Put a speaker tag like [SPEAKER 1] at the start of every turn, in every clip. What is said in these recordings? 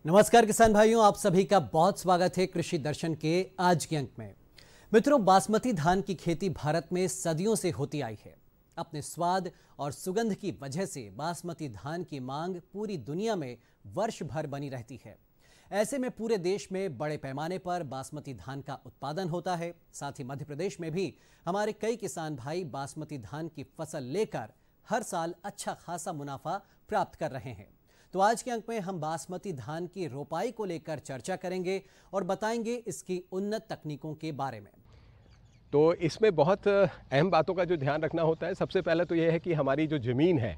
[SPEAKER 1] नमस्कार किसान भाइयों, आप सभी का बहुत स्वागत है कृषि दर्शन के आज के अंक में। मित्रों, बासमती धान की खेती भारत में सदियों से होती आई है। अपने स्वाद और सुगंध की वजह से बासमती धान की मांग पूरी दुनिया में वर्ष भर बनी रहती है। ऐसे में पूरे देश में बड़े पैमाने पर बासमती धान का उत्पादन होता है। साथ ही मध्य प्रदेश में भी हमारे कई किसान भाई बासमती धान की फसल लेकर हर साल अच्छा खासा मुनाफा प्राप्त कर रहे हैं। तो आज के अंक में हम बासमती धान की रोपाई को लेकर चर्चा करेंगे और बताएंगे इसकी उन्नत तकनीकों के बारे में।
[SPEAKER 2] तो इसमें बहुत अहम बातों का जो ध्यान रखना होता है, सबसे पहले तो यह है कि हमारी जो ज़मीन है,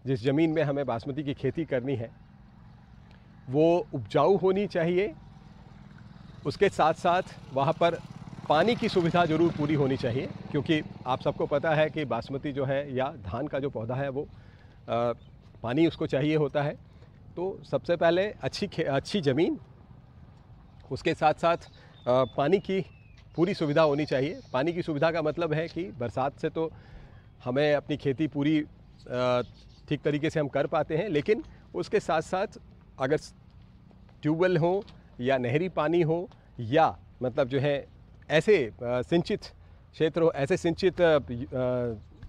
[SPEAKER 2] जिस ज़मीन में हमें बासमती की खेती करनी है, वो उपजाऊ होनी चाहिए। उसके साथ साथ वहाँ पर पानी की सुविधा ज़रूर पूरी होनी चाहिए, क्योंकि आप सबको पता है कि बासमती जो है या धान का जो पौधा है वो पानी उसको चाहिए होता है। तो सबसे पहले अच्छी ज़मीन, उसके साथ साथ पानी की पूरी सुविधा होनी चाहिए। पानी की सुविधा का मतलब है कि बरसात से तो हमें अपनी खेती पूरी ठीक तरीके से हम कर पाते हैं, लेकिन उसके साथ साथ अगर ट्यूबवेल हो या नहरी पानी हो या मतलब जो है ऐसे सिंचित क्षेत्र हो, ऐसे सिंचित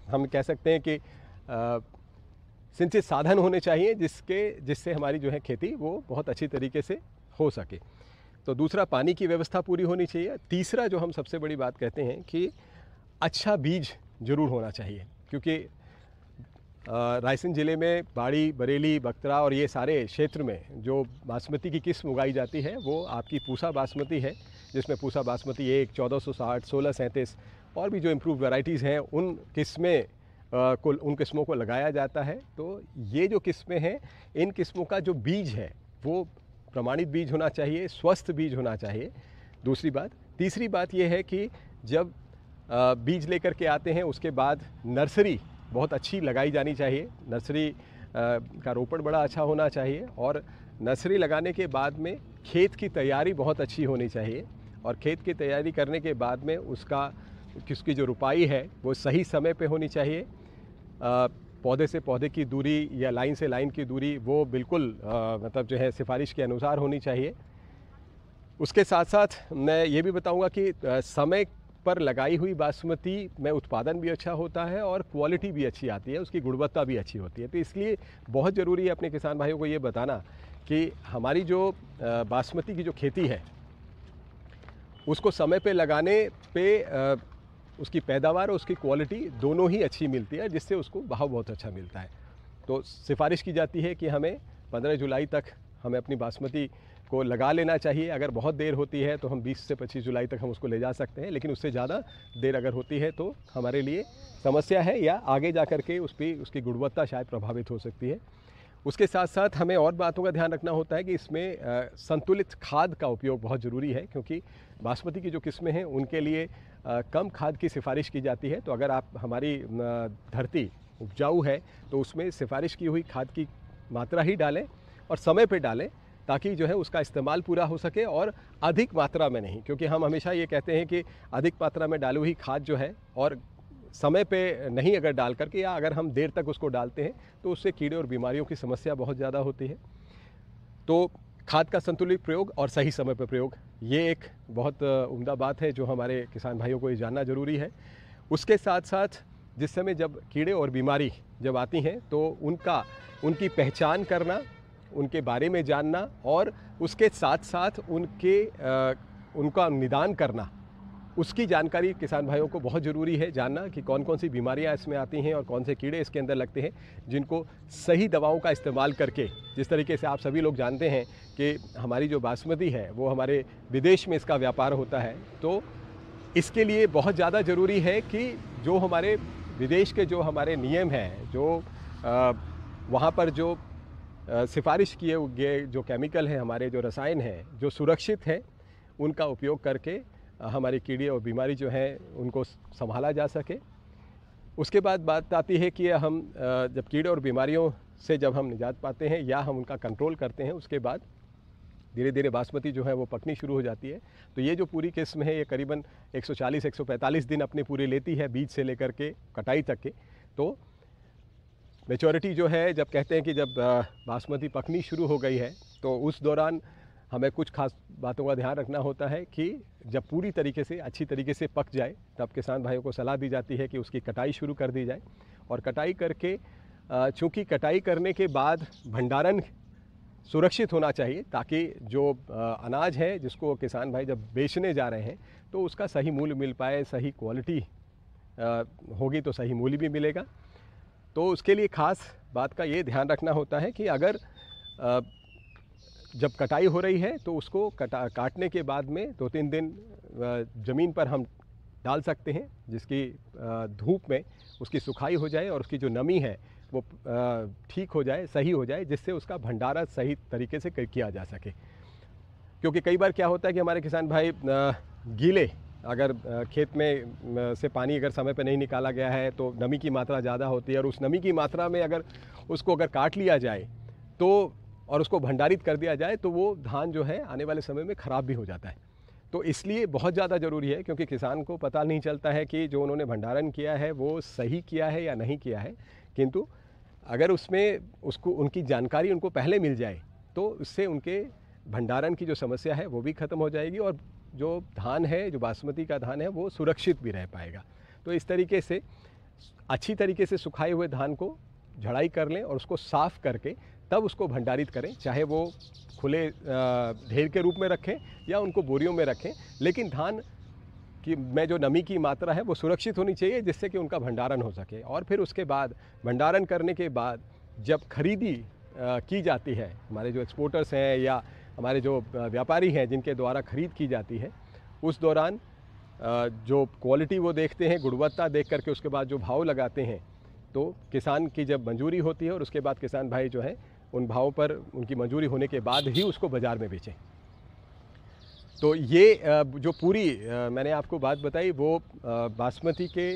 [SPEAKER 2] हम कह सकते हैं कि सिंचित साधन होने चाहिए जिससे हमारी जो है खेती वो बहुत अच्छी तरीके से हो सके। तो दूसरा, पानी की व्यवस्था पूरी होनी चाहिए। तीसरा, जो हम सबसे बड़ी बात कहते हैं कि अच्छा बीज ज़रूर होना चाहिए, क्योंकि रायसेन ज़िले में बाड़ी, बरेली, बकतरा और ये सारे क्षेत्र में जो बासमती की किस्म उगाई जाती है वो आपकी पूसा बासमती है, जिसमें पूसा बासमती 1, 1460, 1637 और भी जो इम्प्रूव वैरायटीज़ हैं उन किस्मों को लगाया जाता है। तो ये जो किस्में हैं, इन किस्मों का जो बीज है वो प्रमाणित बीज होना चाहिए, स्वस्थ बीज होना चाहिए। दूसरी बात। तीसरी बात ये है कि जब बीज लेकर के आते हैं उसके बाद नर्सरी बहुत अच्छी लगाई जानी चाहिए। नर्सरी का रोपण बड़ा अच्छा होना चाहिए और नर्सरी लगाने के बाद में खेत की तैयारी बहुत अच्छी होनी चाहिए। और खेत की तैयारी करने के बाद में उसकी जो रुपाई है वो सही समय पे होनी चाहिए। पौधे से पौधे की दूरी या लाइन से लाइन की दूरी वो बिल्कुल मतलब जो है सिफारिश के अनुसार होनी चाहिए। उसके साथ साथ मैं ये भी बताऊंगा कि समय पर लगाई हुई बासमती में उत्पादन भी अच्छा होता है और क्वालिटी भी अच्छी आती है, उसकी गुणवत्ता भी अच्छी होती है। तो इसलिए बहुत ज़रूरी है अपने किसान भाइयों को ये बताना कि हमारी जो बासमती की जो खेती है उसको समय पे लगाने पे उसकी पैदावार और उसकी क्वालिटी दोनों ही अच्छी मिलती है, जिससे उसको भाव बहुत अच्छा मिलता है। तो सिफारिश की जाती है कि हमें 15 जुलाई तक हमें अपनी बासमती को लगा लेना चाहिए। अगर बहुत देर होती है तो हम 20 से 25 जुलाई तक हम उसको ले जा सकते हैं, लेकिन उससे ज़्यादा देर अगर होती है तो हमारे लिए समस्या है या आगे जा कर के उसकी गुणवत्ता शायद प्रभावित हो सकती है। उसके साथ साथ हमें और बातों का ध्यान रखना होता है कि इसमें संतुलित खाद का उपयोग बहुत ज़रूरी है, क्योंकि बासमती की जो किस्में हैं उनके लिए कम खाद की सिफारिश की जाती है। तो अगर हमारी धरती उपजाऊ है तो उसमें सिफारिश की हुई खाद की मात्रा ही डालें और समय पे डालें, ताकि जो है उसका इस्तेमाल पूरा हो सके और अधिक मात्रा में नहीं। क्योंकि हम हमेशा ये कहते हैं कि अधिक मात्रा में डाली हुई खाद जो है और समय पे नहीं अगर डाल करके या अगर हम देर तक उसको डालते हैं तो उससे कीड़े और बीमारियों की समस्या बहुत ज़्यादा होती है। तो खाद का संतुलित प्रयोग और सही समय पर प्रयोग, ये एक बहुत उम्दा बात है जो हमारे किसान भाइयों को ये जानना ज़रूरी है। उसके साथ साथ जिस समय जब कीड़े और बीमारी जब आती हैं तो उनकी पहचान करना, उनके बारे में जानना और उसके साथ साथ उनका निदान करना, उसकी जानकारी किसान भाइयों को बहुत ज़रूरी है जानना कि कौन कौन सी बीमारियां इसमें आती हैं और कौन से कीड़े इसके अंदर लगते हैं, जिनको सही दवाओं का इस्तेमाल करके, जिस तरीके से आप सभी लोग जानते हैं कि हमारी जो बासमती है वो हमारे विदेश में इसका व्यापार होता है। तो इसके लिए बहुत ज़्यादा ज़रूरी है कि जो हमारे विदेश के जो हमारे नियम हैं, जो वहाँ पर जो सिफारिश किए गए जो केमिकल हैं, हमारे जो रसायन हैं जो सुरक्षित हैं, उनका उपयोग करके हमारी कीड़े और बीमारी जो है उनको संभाला जा सके। उसके बाद बात आती है कि हम जब कीड़े और बीमारियों से जब हम निजात पाते हैं या हम उनका कंट्रोल करते हैं, उसके बाद धीरे धीरे बासमती जो है वो पकनी शुरू हो जाती है। तो ये जो पूरी किस्म है ये करीबन 140-145 दिन अपने पूरे लेती है, बीज से लेकर के कटाई तक के। तो मेच्योरिटी जो है, जब कहते हैं कि जब बासमती पकनी शुरू हो गई है तो उस दौरान हमें कुछ खास बातों का ध्यान रखना होता है कि जब पूरी तरीके से अच्छी तरीके से पक जाए तब किसान भाइयों को सलाह दी जाती है कि उसकी कटाई शुरू कर दी जाए। और कटाई करके चूँकि कटाई करने के बाद भंडारण सुरक्षित होना चाहिए ताकि जो अनाज है जिसको किसान भाई जब बेचने जा रहे हैं तो उसका सही मूल्य मिल पाए, सही क्वालिटी होगी तो सही मूल्य भी मिलेगा। तो उसके लिए ख़ास बात का ये ध्यान रखना होता है कि अगर जब कटाई हो रही है तो उसको काटने के बाद में 2-3 दिन ज़मीन पर हम डाल सकते हैं, जिसकी धूप में उसकी सुखाई हो जाए और उसकी जो नमी है वो ठीक हो जाए, सही हो जाए, जिससे उसका भंडारण सही तरीके से किया जा सके। क्योंकि कई बार क्या होता है कि हमारे किसान भाई गीले, अगर खेत में से पानी अगर समय पर नहीं निकाला गया है तो नमी की मात्रा ज़्यादा होती है, और उस नमी की मात्रा में अगर उसको काट लिया जाए तो और उसको भंडारित कर दिया जाए तो वो धान जो है आने वाले समय में ख़राब भी हो जाता है। तो इसलिए बहुत ज़्यादा ज़रूरी है, क्योंकि किसान को पता नहीं चलता है कि जो उन्होंने भंडारण किया है वो सही किया है या नहीं किया है, किंतु अगर उसमें उनकी जानकारी उनको पहले मिल जाए तो उससे उनके भंडारण की जो समस्या है वो भी ख़त्म हो जाएगी और जो धान है, जो बासमती का धान है, वो सुरक्षित भी रह पाएगा। तो इस तरीके से अच्छी तरीके से सुखाए हुए धान को झड़ाई कर लें और उसको साफ़ करके तब उसको भंडारित करें, चाहे वो खुले ढेर के रूप में रखें या उनको बोरियों में रखें, लेकिन धान की में जो नमी की मात्रा है वो सुरक्षित होनी चाहिए, जिससे कि उनका भंडारण हो सके। और फिर उसके बाद भंडारण करने के बाद जब खरीदी की जाती है, हमारे जो एक्सपोर्टर्स हैं या हमारे जो व्यापारी हैं जिनके द्वारा खरीद की जाती है, उस दौरान जो क्वालिटी वो देखते हैं, गुणवत्ता देख करके उसके बाद जो भाव लगाते हैं, तो किसान की जब मंजूरी होती है और उसके बाद किसान भाई जो है उन भावों पर उनकी मंजूरी होने के बाद ही उसको बाज़ार में बेचें। तो ये जो पूरी मैंने आपको बात बताई वो बासमती के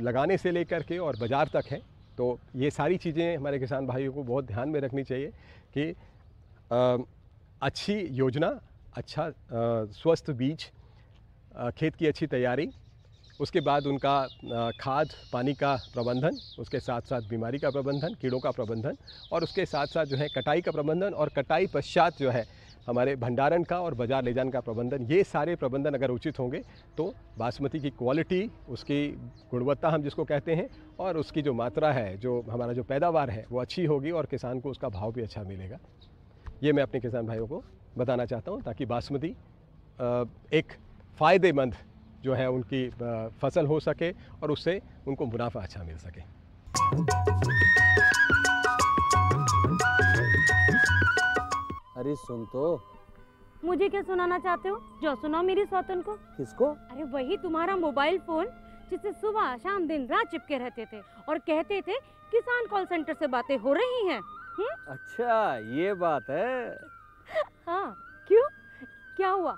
[SPEAKER 2] लगाने से लेकर के और बाज़ार तक है। तो ये सारी चीज़ें हमारे किसान भाइयों को बहुत ध्यान में रखनी चाहिए कि अच्छी योजना, अच्छा स्वस्थ बीज, खेत की अच्छी तैयारी, उसके बाद उनका खाद पानी का प्रबंधन, उसके साथ साथ बीमारी का प्रबंधन, कीड़ों का प्रबंधन, और उसके साथ साथ जो है कटाई का प्रबंधन, और कटाई पश्चात जो है हमारे भंडारण का और बाज़ार ले जाने का प्रबंधन। ये सारे प्रबंधन अगर उचित होंगे तो बासमती की क्वालिटी, उसकी गुणवत्ता हम जिसको कहते हैं, और उसकी जो मात्रा है, जो हमारा जो पैदावार है वो अच्छी होगी और किसान को उसका भाव भी अच्छा मिलेगा। ये मैं अपने किसान भाइयों को बताना चाहता हूँ, ताकि बासमती एक फ़ायदेमंद जो है उनकी फसल हो सके और उससे उनको मुनाफा अच्छा मिल सके।
[SPEAKER 3] अरे सुन तो।
[SPEAKER 4] मुझे क्या सुनाना चाहते हो? जो सुनाओ मेरी सौतन को।
[SPEAKER 3] किसको?
[SPEAKER 4] अरे वही तुम्हारा मोबाइल फोन जिससे सुबह शाम दिन रात चिपके रहते थे और कहते थे किसान कॉल सेंटर से बातें हो रही हैं।
[SPEAKER 3] अच्छा ये बात है।
[SPEAKER 4] हाँ क्यों, क्या हुआ?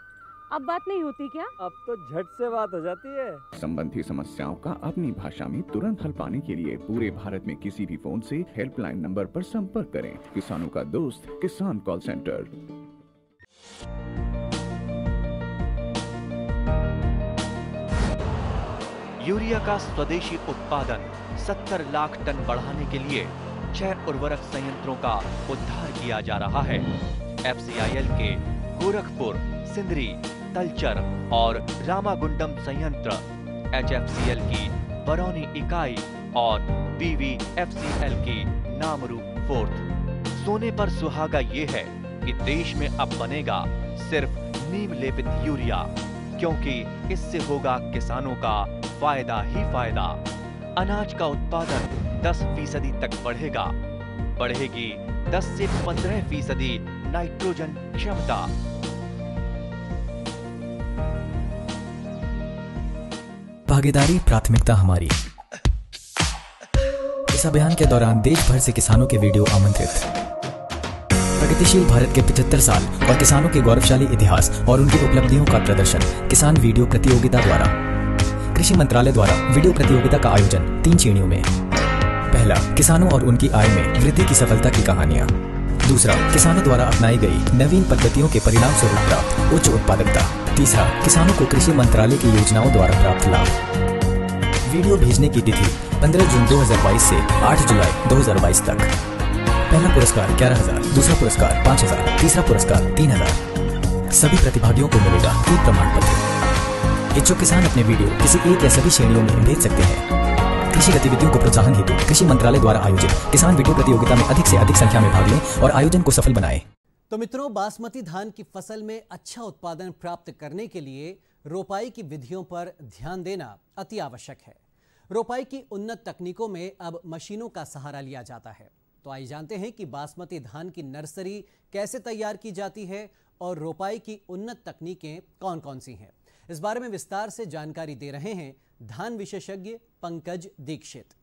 [SPEAKER 4] अब बात नहीं होती क्या?
[SPEAKER 3] अब तो झट से बात हो जाती है।
[SPEAKER 5] संबंधी समस्याओं का अपनी भाषा में तुरंत हल पाने के लिए पूरे भारत में किसी भी फोन से हेल्पलाइन नंबर पर संपर्क करें। किसानों का दोस्त किसान कॉल सेंटर।
[SPEAKER 6] यूरिया का स्वदेशी उत्पादन 70 लाख टन बढ़ाने के लिए 6 उर्वरक संयंत्रों का उद्धार किया जा रहा है। FCIL के गोरखपुर, सिंदरी, तलचर और रामागुंडम संयंत्र, HFCL की बरौनी इकाई और BVFCL की नामरू फोर्थ। सोने पर सुहागा ये है कि देश में अब बनेगा सिर्फ नीम लेपित यूरिया, क्योंकि इससे होगा किसानों का फायदा ही फायदा। अनाज का उत्पादन 10% तक बढ़ेगा। बढ़ेगी 10 से 15% नाइट्रोजन क्षमता।
[SPEAKER 7] भागीदारी प्राथमिकता हमारी। इस अभियान के दौरान देश भर से किसानों के वीडियो आमंत्रित। प्रगतिशील भारत के 75 साल और किसानों के गौरवशाली इतिहास और उनकी उपलब्धियों का प्रदर्शन किसान वीडियो प्रतियोगिता द्वारा। कृषि मंत्रालय द्वारा वीडियो प्रतियोगिता का आयोजन 3 श्रेणियों में। पहला, किसानों और उनकी आय में वृद्धि की सफलता की कहानियां। दूसरा, किसानों द्वारा अपनाई गई नवीन पद्धतियों के परिणाम स्वरूप प्राप्त उच्च उत्पादकता। तीसरा, किसानों को कृषि मंत्रालय की योजनाओं द्वारा प्राप्त लाभ। वीडियो भेजने की तिथि 15 जून 2022 से 8 जुलाई 2022 तक। पहला पुरस्कार 11,000, दूसरा पुरस्कार 5,000, तीसरा पुरस्कार 3,000। सभी प्रतिभागियों को मिलेगा एक प्रमाण पत्र। इच्छुक किसान अपने वीडियो किसी एक या सभी श्रेणियों में भेज सकते हैं। कृषि गतिविधियों को प्रोत्साहन हेतु कृषि मंत्रालय द्वारा आयोजित किसान वीडियो प्रतियोगिता में अधिक से अधिक संख्या में भाग लें और आयोजन को सफल बनाएं।
[SPEAKER 1] तो मित्रों, बासमती धान की फसल में अच्छा उत्पादन प्राप्त करने के लिए रोपाई की विधियों पर ध्यान देना अति आवश्यक है। रोपाई की उन्नत तकनीकों में अब मशीनों का सहारा लिया जाता है। तो आइए जानते हैं कि बासमती धान की नर्सरी कैसे तैयार की जाती है और रोपाई की उन्नत तकनीकें कौन कौन सी हैं। इस बारे में विस्तार से जानकारी दे रहे हैं धान विशेषज्ञ पंकज दीक्षित।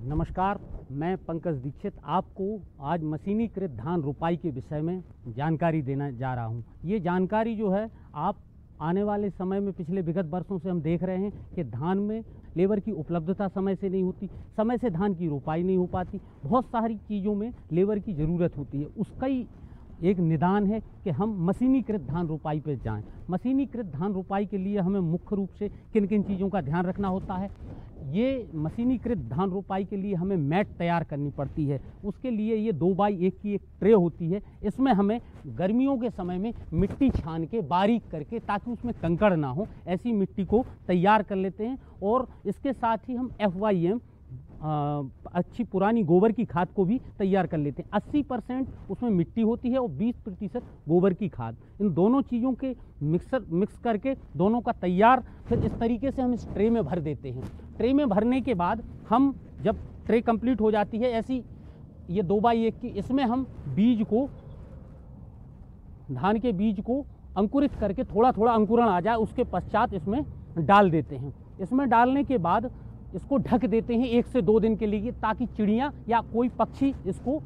[SPEAKER 8] नमस्कार, मैं पंकज दीक्षित आपको आज मशीनीकृत धान रोपाई के विषय में जानकारी देना जा रहा हूं। ये जानकारी जो है आप आने वाले समय में पिछले विगत वर्षों से हम देख रहे हैं कि धान में लेबर की उपलब्धता समय से नहीं होती, समय से धान की रोपाई नहीं हो पाती, बहुत सारी चीज़ों में लेबर की ज़रूरत होती है। उसका ही एक निदान है कि हम मशीनीकृत धान रोपाई पर जाएं। मशीनीकृत धान रोपाई के लिए हमें मुख्य रूप से किन किन चीज़ों का ध्यान रखना होता है। ये मशीनीकृत धान रोपाई के लिए हमें मैट तैयार करनी पड़ती है। उसके लिए ये 2x1 की एक ट्रे होती है। इसमें हमें गर्मियों के समय में मिट्टी छान के बारीक करके, ताकि उसमें कंकड़ ना हो, ऐसी मिट्टी को तैयार कर लेते हैं। और इसके साथ ही हम FYM अच्छी पुरानी गोबर की खाद को भी तैयार कर लेते हैं। 80% उसमें मिट्टी होती है और 20% गोबर की खाद। इन दोनों चीज़ों के मिक्स करके दोनों का तैयार फिर इस तरीके से हम इस ट्रे में भर देते हैं। ट्रे में भरने के बाद हम जब ट्रे कंप्लीट हो जाती है ऐसी ये 2x1 की, इसमें हम बीज को, धान के बीज को अंकुरित करके थोड़ा थोड़ा अंकुरण आ जाए उसके पश्चात इसमें डाल देते हैं। इसमें डालने के बाद इसको ढक देते हैं 1 से 2 दिन के लिए, ताकि चिड़ियाँ या कोई पक्षी इसको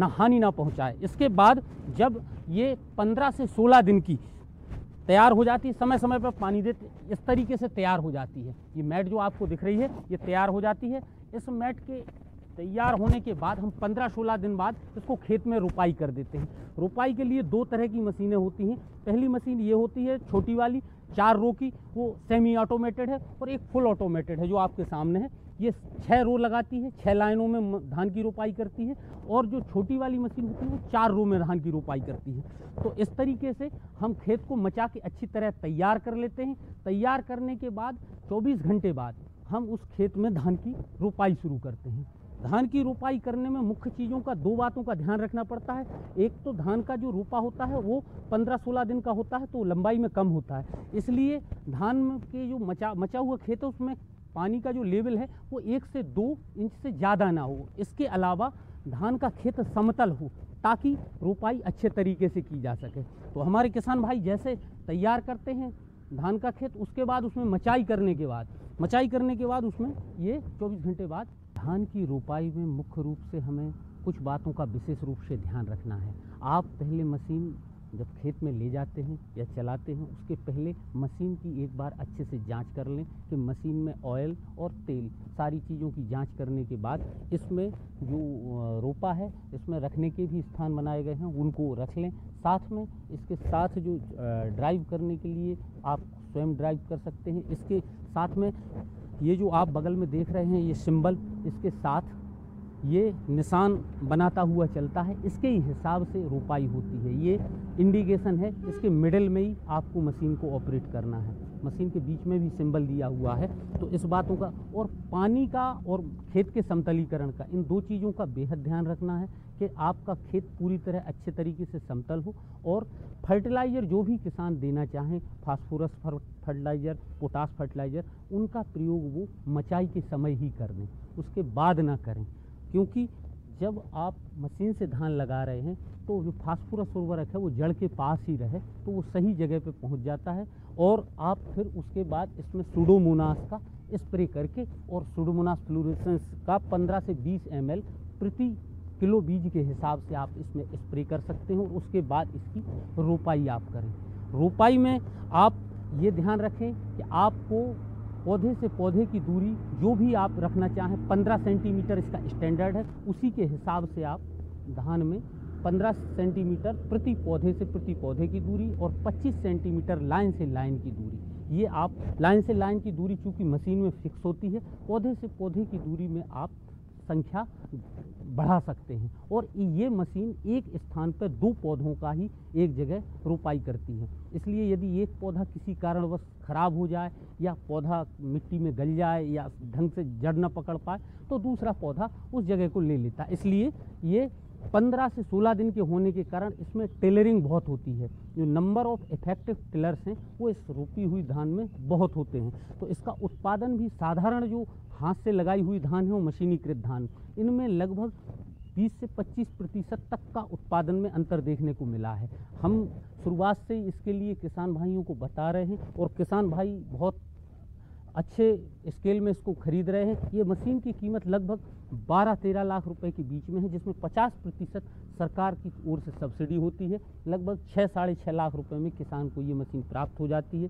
[SPEAKER 8] हानि ना पहुंचाए। इसके बाद जब ये 15 से 16 दिन की तैयार हो जाती है, समय समय पर पानी देते, इस तरीके से तैयार हो जाती है। ये मैट जो आपको दिख रही है ये तैयार हो जाती है। इस मैट के तैयार होने के बाद हम 15-16 दिन बाद इसको खेत में रोपाई कर देते हैं। रोपाई के लिए 2 तरह की मशीनें होती हैं। पहली मशीन ये होती है छोटी वाली 4 रो की, वो सेमी ऑटोमेटेड है, और एक फुल ऑटोमेटेड है जो आपके सामने है। ये 6 रो लगाती है, 6 लाइनों में धान की रोपाई करती है। और जो छोटी वाली मशीन होती है वो 4 रो में धान की रोपाई करती है। तो इस तरीके से हम खेत को मचा के अच्छी तरह तैयार कर लेते हैं। तैयार करने के बाद 24 घंटे बाद हम उस खेत में धान की रोपाई शुरू करते हैं। धान की रोपाई करने में मुख्य चीज़ों का 2 बातों का ध्यान रखना पड़ता है। एक तो धान का जो रोपा होता है वो 15-16 दिन का होता है, तो लंबाई में कम होता है। इसलिए धान के जो मचा हुआ खेत है उसमें पानी का जो लेवल है वो 1 से 2 इंच से ज़्यादा ना हो। इसके अलावा धान का खेत समतल हो, ताकि रोपाई अच्छे तरीके से की जा सके। तो हमारे किसान भाई जैसे तैयार करते हैं धान का खेत, उसके बाद उसमें मचाई करने के बाद उसमें ये 24 घंटे बाद धान की रोपाई में मुख्य रूप से हमें कुछ बातों का विशेष रूप से ध्यान रखना है। आप पहले मशीन जब खेत में ले जाते हैं या चलाते हैं, उसके पहले मशीन की एक बार अच्छे से जांच कर लें कि मशीन में ऑयल और तेल सारी चीज़ों की जांच करने के बाद इसमें जो रोपा है इसमें रखने के भी स्थान बनाए गए हैं, उनको रख लें। साथ में इसके साथ जो ड्राइव करने के लिए आप स्वयं ड्राइव कर सकते हैं। इसके साथ में ये जो आप बगल में देख रहे हैं ये सिंबल, इसके साथ ये निशान बनाता हुआ चलता है, इसके ही हिसाब से रोपाई होती है। ये इंडिकेशन है, इसके मिडिल में ही आपको मशीन को ऑपरेट करना है। मशीन के बीच में भी सिंबल दिया हुआ है। तो इस बातों का और पानी का और खेत के समतलीकरण का, इन 2 चीज़ों का बेहद ध्यान रखना है कि आपका खेत पूरी तरह अच्छे तरीके से समतल हो। और फर्टिलाइज़र जो भी किसान देना चाहें, फास्फोरस फर्टिलाइज़र, पोटास फर्टिलाइज़र, उनका प्रयोग वो मचाई के समय ही कर दें, उसके बाद ना करें। क्योंकि जब आप मशीन से धान लगा रहे हैं तो जो फास्फोरस उर्वरक है वो जड़ के पास ही रहे तो वो सही जगह पे पहुंच जाता है। और आप फिर उसके बाद इसमें सुडोमोनास का स्प्रे करके, और सुडोमोनास फ्लोरेसेंस का 15 से 20 ml प्रति किलो बीज के हिसाब से आप इसमें स्प्रे कर सकते हैं। और उसके बाद इसकी रोपाई आप करें। रोपाई में आप ये ध्यान रखें कि आपको पौधे से पौधे की दूरी जो भी आप रखना चाहें, 15 सेंटीमीटर इसका स्टैंडर्ड है, उसी के हिसाब से आप धान में 15 सेंटीमीटर प्रति पौधे से प्रति पौधे की दूरी और 25 सेंटीमीटर लाइन से लाइन की दूरी, ये आप लाइन से लाइन की दूरी चूँकि मशीन में फिक्स होती है, पौधे से पौधे की दूरी में आप संख्या बढ़ा सकते हैं। और ये मशीन एक स्थान पर 2 पौधों का ही एक जगह रोपाई करती है। इसलिए यदि एक पौधा किसी कारणवश खराब हो जाए या पौधा मिट्टी में गल जाए या ढंग से जड़ न पकड़ पाए तो दूसरा पौधा उस जगह को ले लेता है। इसलिए ये 15 से 16 दिन के होने के कारण इसमें टेलरिंग बहुत होती है। जो नंबर ऑफ इफेक्टिव टिलर्स हैं वो इस रोपी हुई धान में बहुत होते हैं। तो इसका उत्पादन भी साधारण जो हाथ से लगाई हुई धान है वो मशीनीकृत धान, इनमें लगभग 20 से 25% तक का उत्पादन में अंतर देखने को मिला है। हम शुरुआत से ही इसके लिए किसान भाइयों को बता रहे हैं और किसान भाई बहुत अच्छे स्केल में इसको खरीद रहे हैं। ये मशीन की कीमत लगभग 12-13 लाख रुपए के बीच में है, जिसमें 50% सरकार की ओर से सब्सिडी होती है। लगभग 6-6.5 लाख रुपए में किसान को ये मशीन प्राप्त हो जाती है।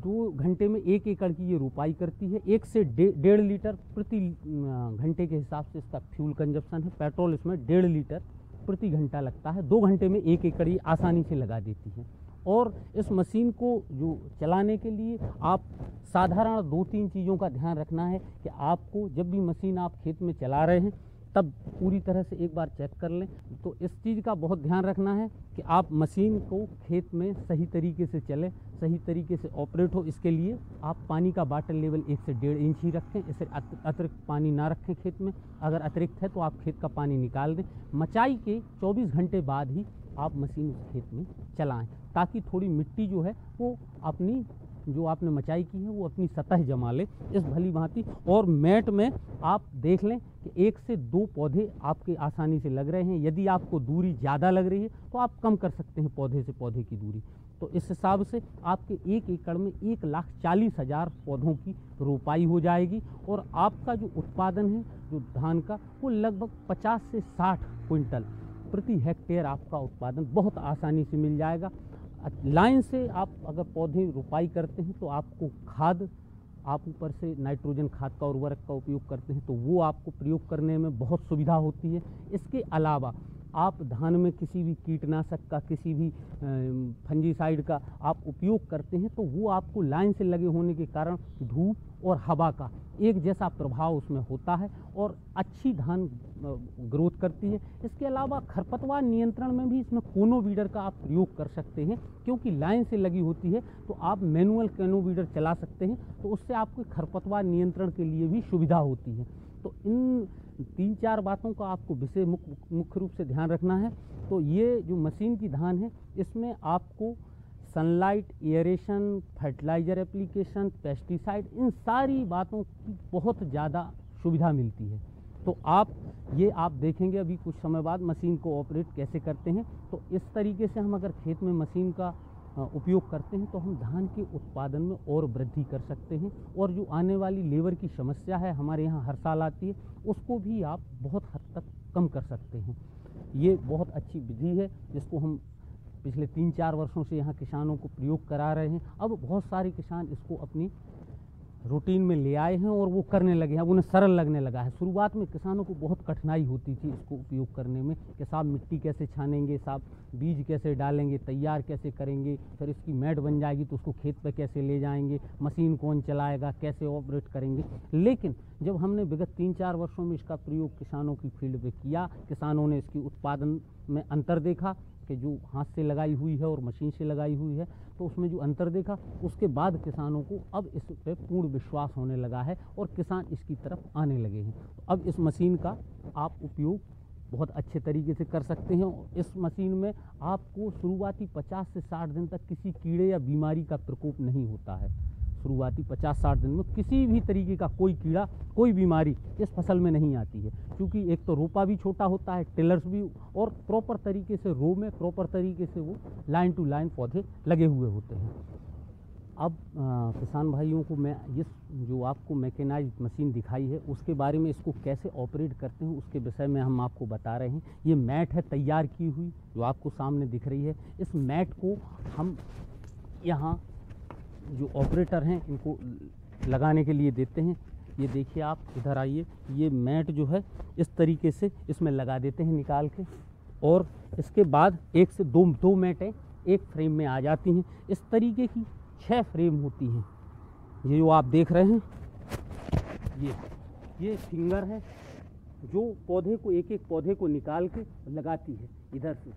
[SPEAKER 8] 2 घंटे में 1 एकड़ की ये रोपाई करती है। 1 से 1.5 लीटर प्रति घंटे के हिसाब से इसका फ्यूल कंजप्शन है। पेट्रोल इसमें 1.5 लीटर प्रति घंटा लगता है। 2 घंटे में 1 एकड़ ये आसानी से लगा देती है। और इस मशीन को जो चलाने के लिए आप साधारण 2-3 चीज़ों का ध्यान रखना है कि आपको जब भी मशीन आप खेत में चला रहे हैं तब पूरी तरह से एक बार चेक कर लें। तो इस चीज़ का बहुत ध्यान रखना है कि आप मशीन को खेत में सही तरीके से चले, सही तरीके से ऑपरेट हो। इसके लिए आप पानी का वाटर लेवल 1 से 1.5 इंच ही रखें। इससे अतिरिक्त पानी ना रखें खेत में। अगर अतिरिक्त है तो आप खेत का पानी निकाल दें। मचाई के 24 घंटे बाद ही आप मशीन उस खेत में चलाएं, ताकि थोड़ी मिट्टी जो है वो अपनी जो आपने मचाई की है वो अपनी सतह जमा ले इस भली भांति। और मैट में आप देख लें कि 1 से 2 पौधे आपके आसानी से लग रहे हैं। यदि आपको दूरी ज़्यादा लग रही है तो आप कम कर सकते हैं पौधे से पौधे की दूरी। तो इस हिसाब से आपके 1 एकड़ में 1,40,000 पौधों की रोपाई हो जाएगी। और आपका जो उत्पादन है जो धान का वो लगभग 50 से 60 क्विंटल प्रति हेक्टेयर आपका उत्पादन बहुत आसानी से मिल जाएगा। लाइन से आप अगर पौधे रोपाई करते हैं तो आपको खाद, आप ऊपर से नाइट्रोजन खाद का उर्वरक का उपयोग करते हैं तो वो आपको प्रयोग करने में बहुत सुविधा होती है। इसके अलावा आप धान में किसी भी कीटनाशक का, किसी भी फंजीसाइड का आप उपयोग करते हैं तो वो आपको लाइन से लगे होने के कारण धूप और हवा का एक जैसा प्रभाव उसमें होता है और अच्छी धान ग्रोथ करती है। इसके अलावा खरपतवार नियंत्रण में भी इसमें कोनो वीडर का आप प्रयोग कर सकते हैं, क्योंकि लाइन से लगी होती है तो आप मैनुअल कोनो वीडर चला सकते हैं, तो उससे आपको खरपतवार नियंत्रण के लिए भी सुविधा होती है। तो इन 3-4 बातों का आपको विशेष मुख्य रूप से ध्यान रखना है। तो ये जो मशीन की धान है इसमें आपको sunlight, aeration, fertiliser application, pesticide, इन सारी बातों की बहुत ज़्यादा सुविधा मिलती है। तो आप देखेंगे अभी कुछ समय बाद मशीन को ऑपरेट कैसे करते हैं। तो इस तरीके से हम अगर खेत में मशीन का उपयोग करते हैं तो हम धान के उत्पादन में और वृद्धि कर सकते हैं। और जो आने वाली लेबर की समस्या है हमारे यहाँ हर साल आती है, उसको भी आप बहुत हद तक कम कर सकते हैं। ये बहुत अच्छी विधि है जिसको हम पिछले 3-4 वर्षों से यहाँ किसानों को प्रयोग करा रहे हैं। अब बहुत सारे किसान इसको अपनी रूटीन में ले आए हैं और वो करने लगे हैं। अब उन्हें सरल लगने लगा है। शुरुआत में किसानों को बहुत कठिनाई होती थी इसको उपयोग करने में कि साहब मिट्टी कैसे छानेंगे, साहब बीज कैसे डालेंगे, तैयार कैसे करेंगे, फिर इसकी मैट बन जाएगी तो उसको खेत पे कैसे ले जाएंगे, मशीन कौन चलाएगा, कैसे ऑपरेट करेंगे। लेकिन जब हमने विगत 3-4 वर्षों में इसका प्रयोग किसानों की फील्ड पे किया, किसानों ने इसकी उत्पादन में अंतर देखा कि जो हाथ से लगाई हुई है और मशीन से लगाई हुई है, तो उसमें जो अंतर देखा उसके बाद किसानों को अब इस पे पूर्ण विश्वास होने लगा है और किसान इसकी तरफ आने लगे हैं। तो अब इस मशीन का आप उपयोग बहुत अच्छे तरीके से कर सकते हैं। इस मशीन में आपको शुरुआती 50 से 60 दिन तक किसी कीड़े या बीमारी का प्रकोप नहीं होता है। शुरुआती 50-60 दिन में किसी भी तरीके का कोई कीड़ा, कोई बीमारी इस फसल में नहीं आती है, क्योंकि एक तो रोपा भी छोटा होता है, टिलर्स भी, और प्रॉपर तरीके से रो में प्रॉपर तरीके से वो लाइन टू लाइन पौधे लगे हुए होते हैं। अब किसान भाइयों को मैं इस जो आपको मैकेनाइज्ड मशीन दिखाई है उसके बारे में, इसको कैसे ऑपरेट करते हैं उसके विषय में हम आपको बता रहे हैं। ये मैट है तैयार की हुई जो आपको सामने दिख रही है। इस मैट को हम यहाँ जो ऑपरेटर हैं इनको लगाने के लिए देते हैं। ये देखिए, आप इधर आइए, ये मैट जो है इस तरीके से इसमें लगा देते हैं निकाल के, और इसके बाद 1 से 2 मैटें एक फ्रेम में आ जाती हैं। इस तरीके की 6 फ्रेम होती हैं। ये जो आप देख रहे हैं ये फिंगर है जो पौधे को एक एक पौधे को निकाल के लगाती है इधर से।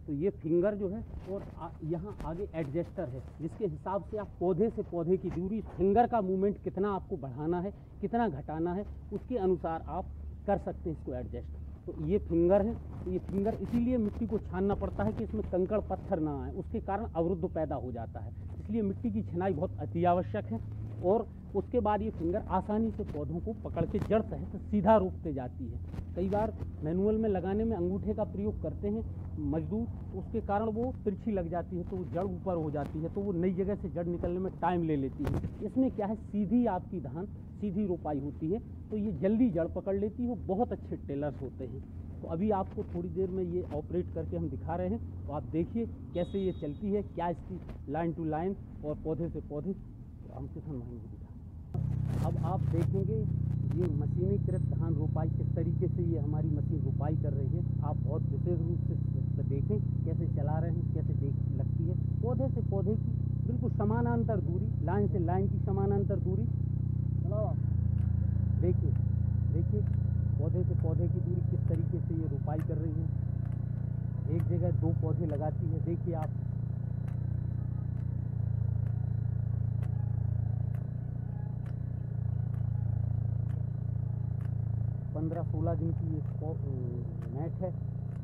[SPEAKER 8] तो ये फिंगर जो है और यहाँ आगे एडजस्टर है जिसके हिसाब से आप पौधे से पौधे की दूरी, फिंगर का मूवमेंट कितना आपको बढ़ाना है कितना घटाना है उसके अनुसार आप कर सकते हैं इसको एडजस्ट। तो ये फिंगर है। तो ये फिंगर इसीलिए मिट्टी को छानना पड़ता है कि इसमें कंकड़ पत्थर ना आए, उसके कारण अवरुद्ध पैदा हो जाता है। इसलिए मिट्टी की छिनाई बहुत अति आवश्यक है। और उसके बाद ये फिंगर आसानी से पौधों को पकड़ के जड़ सहित सीधा रोकते जाती है। कई बार मैनुअल में लगाने में अंगूठे का प्रयोग करते हैं मजदूर, तो उसके कारण वो तिरछी लग जाती है, तो वो जड़ ऊपर हो जाती है, तो वो नई जगह से जड़ निकलने में टाइम ले लेती है। इसमें क्या है, सीधी आपकी धान सीधी रोपाई होती है, तो ये जल्दी जड़ पकड़ लेती है। बहुत अच्छे टेलर्स होते हैं। तो अभी आपको थोड़ी देर में ये ऑपरेट करके हम दिखा रहे हैं, तो आप देखिए कैसे ये चलती है, क्या इसकी लाइन टू लाइन और पौधे से पौधे हम किसान भाई को दिखा। अब आप देखेंगे ये मशीनीकृत धान रोपाई किस तरीके से ये हमारी मशीन रोपाई कर रही है। आप बहुत विशेष रूप से देखें कैसे चला रहे हैं, कैसे लगती है। पौधे से पौधे की बिल्कुल समानांतर दूरी, लाइन से लाइन की समानांतर दूरी, देखिए पौधे से पौधे की दूरी किस तरीके से ये रोपाई कर रही है। एक जगह 2 पौधे लगाती है। देखिए आप 15-16 दिन की ये नेट है।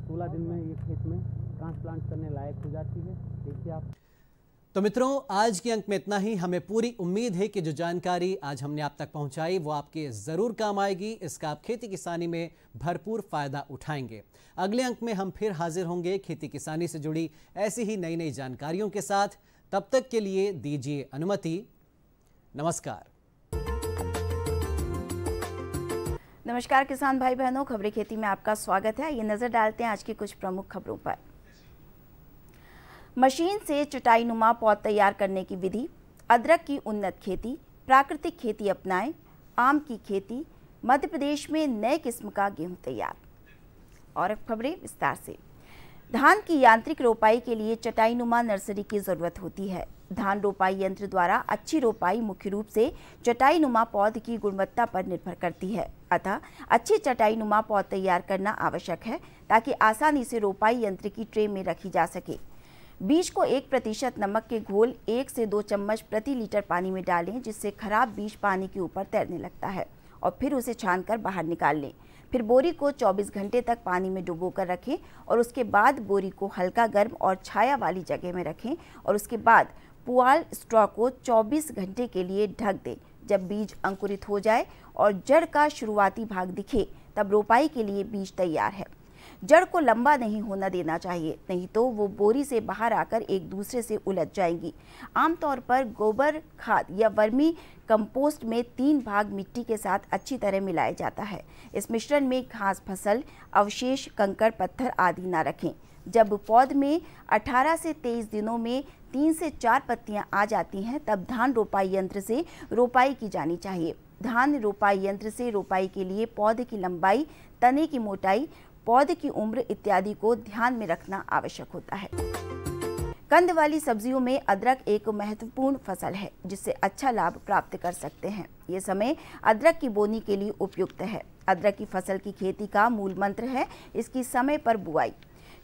[SPEAKER 8] 16 दिन में ये खेत में ट्रांसप्लांट करने लायक हो जाती है। देखिए आप।
[SPEAKER 1] तो मित्रों, आज के अंक में इतना ही। हमें पूरी उम्मीद है कि जो जानकारी आज हमने आप तक पहुंचाई वो आपके ज़रूर काम आएगी। इसका आप खेती किसानी में भरपूर फ़ायदा उठाएंगे। अगले अंक में हम फिर हाजिर होंगे खेती किसानी से जुड़ी ऐसी ही नई नई जानकारियों के साथ। तब तक के लिए दीजिए अनुमति। नमस्कार।
[SPEAKER 9] नमस्कार किसान भाई बहनों, खबरें खेती में आपका स्वागत है। ये नज़र डालते हैं आज की कुछ प्रमुख खबरों पर। मशीन से चटाई नुमा पौध तैयार करने की विधि, अदरक की उन्नत खेती, प्राकृतिक खेती अपनाएं, आम की खेती, मध्य प्रदेश में नए किस्म का गेहूं तैयार। और अब खबरें विस्तार से। धान की यांत्रिक रोपाई के लिए चटाई नुमा नर्सरी की जरूरत होती है। धान रोपाई यंत्र द्वारा अच्छी रोपाई मुख्य रूप से चटाई नुमा पौध की गुणवत्ता पर निर्भर करती है। अतः अच्छी चटाई नुमा पौध तैयार करना आवश्यक है ताकि आसानी से रोपाई यंत्र की ट्रे में रखी जा सके। बीज को 1% नमक के घोल 1 से 2 चम्मच प्रति लीटर पानी में डालें, जिससे खराब बीज पानी के ऊपर तैरने लगता है, और फिर उसे छानकर बाहर निकाल लें। फिर बोरी को 24 घंटे तक पानी में डुबोकर रखें और उसके बाद बोरी को हल्का गर्म और छाया वाली जगह में रखें और उसके बाद पुआल स्ट्रॉ को 24 घंटे के लिए ढक दें। जब बीज अंकुरित हो जाए और जड़ का शुरुआती भाग दिखे, तब रोपाई के लिए बीज तैयार है। जड़ को लंबा नहीं होना देना चाहिए, नहीं तो वो बोरी से बाहर आकर एक दूसरे से उलझ जाएंगी। आमतौर पर गोबर खाद या वर्मी कंपोस्ट में 3 भाग मिट्टी के साथ अच्छी तरह मिलाया जाता है। इस मिश्रण में घास फसल, अवशेष, कंकड़ पत्थर आदि न रखें। जब पौध में 18 से 23 दिनों में 3 से 4 पत्तियां आ जाती हैं, तब धान रोपाई यंत्र से रोपाई की जानी चाहिए। धान रोपाई यंत्र से रोपाई के लिए पौध की लंबाई, तने की मोटाई, पौध की उम्र इत्यादि को ध्यान में रखना आवश्यक होता है। कंद वाली सब्जियों में अदरक एक महत्वपूर्ण फसल है, जिससे अच्छा लाभ प्राप्त कर सकते हैं। ये समय अदरक की बोनी के लिए उपयुक्त है। अदरक की फसल की खेती का मूल मंत्र है इसकी समय पर बुआई।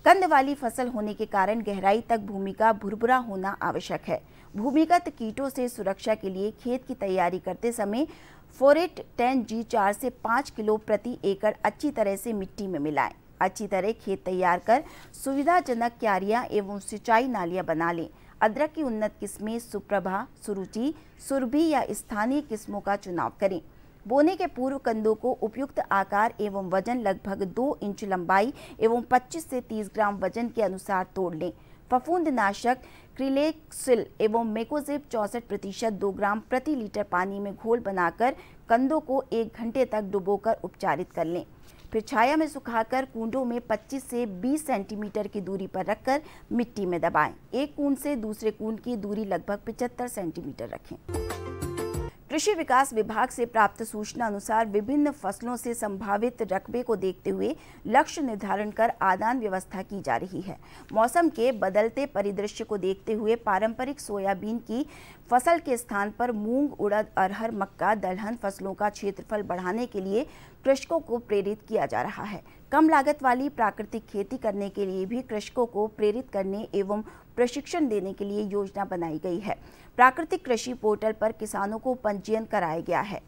[SPEAKER 9] कंद वाली फसल होने के कारण गहराई तक भूमि का भुरभुरा होना आवश्यक है। भूमिगत कीटों से सुरक्षा के लिए खेत की तैयारी करते समय फोरेट 10G 4 से 5 किलो प्रति एकड़ अच्छी तरह से मिट्टी में मिलाएं। अच्छी तरह खेत तैयार कर सुविधाजनक क्यारियां एवं सिंचाई नालियां बना लें। अदरक की उन्नत किस्में सुप्रभा, सुरुचि, सुरभि या स्थानीय किस्मों का चुनाव करें। बोने के पूर्व कंदों को उपयुक्त आकार एवं वजन लगभग 2 इंच लंबाई एवं 25 से 30 ग्राम वजन के अनुसार तोड़ लें। फफूंदनाशक क्रिलेक्सिल एवं मेकोजिब 64% 2 ग्राम प्रति लीटर पानी में घोल बनाकर कंदों को 1 घंटे तक डुबोकर उपचारित कर लें। फिर छाया में सुखाकर कूंडों में 25 से 20 सेंटीमीटर की दूरी पर रखकर मिट्टी में दबाएं। एक कूंड से दूसरे कूंड की दूरी लगभग 75 सेंटीमीटर रखें। कृषि विकास विभाग से प्राप्त सूचना अनुसार विभिन्न फसलों से संभावित रकबे को देखते हुए लक्ष्य निर्धारण कर आदान व्यवस्था की जा रही है। मौसम के बदलते परिदृश्य को देखते हुए पारंपरिक सोयाबीन की फसल के स्थान पर मूंग, उड़द, अरहर, मक्का, दलहन फसलों का क्षेत्रफल बढ़ाने के लिए कृषकों को प्रेरित किया जा रहा है। कम लागत वाली प्राकृतिक खेती करने के लिए भी कृषकों को प्रेरित करने एवं प्रशिक्षण देने के लिए योजना बनाई गई है। प्राकृतिक कृषि पोर्टल पर किसानों को पंजीयन कराया गया है।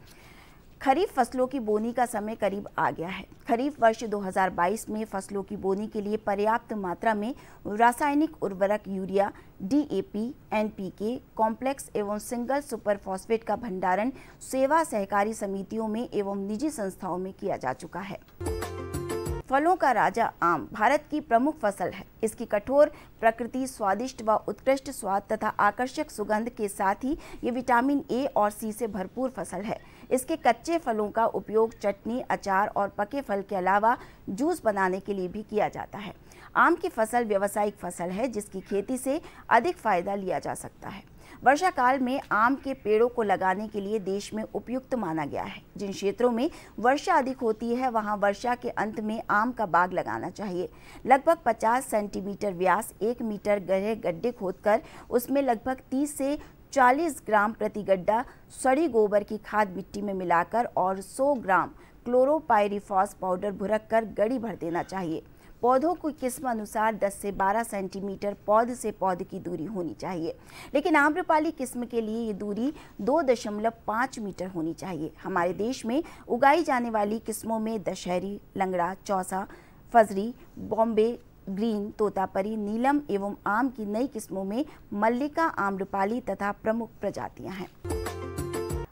[SPEAKER 9] खरीफ फसलों की बोनी का समय करीब आ गया है। खरीफ वर्ष 2022 में फसलों की बोनी के लिए पर्याप्त मात्रा में रासायनिक उर्वरक यूरिया, DAP, NPK, कॉम्प्लेक्स एवं सिंगल सुपर फॉस्फेट का भंडारण सेवा सहकारी समितियों में एवं निजी संस्थाओं में किया जा चुका है। फलों का राजा आम भारत की प्रमुख फसल है। इसकी कठोर प्रकृति, स्वादिष्ट व उत्कृष्ट स्वाद तथा आकर्षक सुगंध के साथ ही ये विटामिन A और C से भरपूर फसल है। इसके कच्चे फलों का उपयोग चटनी, अचार और पके फल के अलावा जूस बनाने के लिए भी किया जाता है। आम की फसल व्यावसायिक फसल है जिसकी खेती से अधिक फायदा लिया जा सकता है। वर्षा काल में आम के पेड़ों को लगाने के लिए देश में उपयुक्त माना गया है। जिन क्षेत्रों में वर्षा अधिक होती है वहां वर्षा के अंत में आम का बाग लगाना चाहिए। लगभग 50 सेंटीमीटर व्यास, 1 मीटर गहरे गड्ढे खोदकर उसमें लगभग 30 से 40 ग्राम प्रति गड्ढा सड़ी गोबर की खाद मिट्टी में मिलाकर और 100 ग्राम क्लोरोपाइरीफॉस पाउडर भुरक कर गड़ी भर देना चाहिए। पौधों की किस्म अनुसार 10 से 12 सेंटीमीटर पौध से पौध की दूरी होनी चाहिए, लेकिन आम्रपाली किस्म के लिए ये दूरी 2.5 मीटर होनी चाहिए। हमारे देश में उगाई जाने वाली किस्मों में दशहरी, लंगड़ा, चौसा, फजरी, बॉम्बे ग्रीन, तोतापरी, नीलम एवं आम की नई किस्मों में मल्लिका, आम्रपाली तथा प्रमुख प्रजातियां हैं।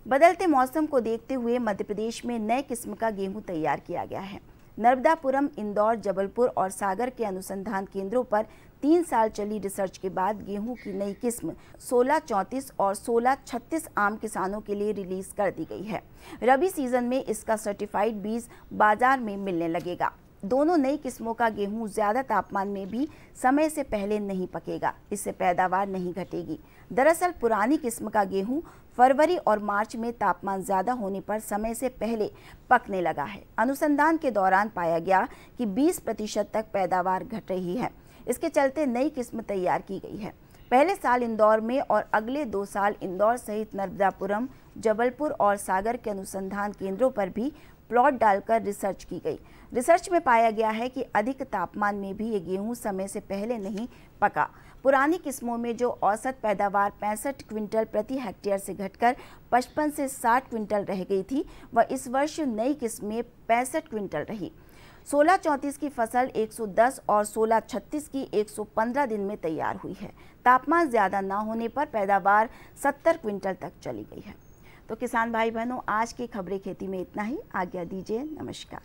[SPEAKER 9] बदलते मौसम को देखते हुए मध्य प्रदेश में नए किस्म का गेहूं तैयार किया गया है। नर्मदापुरम, इंदौर, जबलपुर और सागर के अनुसंधान केंद्रों पर 3 साल चली रिसर्च के बाद गेहूं की नई किस्म 1634 और 1636 आम किसानों के लिए रिलीज कर दी गई है। रबी सीजन में इसका सर्टिफाइड बीज बाजार में मिलने लगेगा। दोनों नई किस्मों का गेहूं ज्यादा तापमान में भी समय से पहले नहीं पकेगा, इससे पैदावार नहीं घटेगी। दरअसल पुरानी किस्म का गेहूं फरवरी और मार्च में तापमान ज्यादा होने पर समय से पहले पकने लगा है। अनुसंधान के दौरान पाया गया कि 20% तक पैदावार घट रही है। इसके चलते नई किस्म तैयार की गई है। पहले साल इंदौर में और अगले 2 साल इंदौर सहित नर्मदापुरम, जबलपुर और सागर के अनुसंधान केंद्रों पर भी प्लॉट डालकर रिसर्च की गई। रिसर्च में पाया गया है कि अधिक तापमान में भी ये गेहूं समय से पहले नहीं पका। पुरानी किस्मों में जो औसत पैदावार 65 क्विंटल प्रति हेक्टेयर से घटकर 55 से 60 क्विंटल रह गई थी, वह इस वर्ष नई किस्म में 65 क्विंटल रही। 1634 की फसल 110 और 1636 की 115 दिन में तैयार हुई है। तापमान ज्यादा न होने पर पैदावार 70 क्विंटल तक चली गई है। तो किसान भाई बहनों, आज की खबरें खेती में इतना ही। आज्ञा दीजिए, नमस्कार।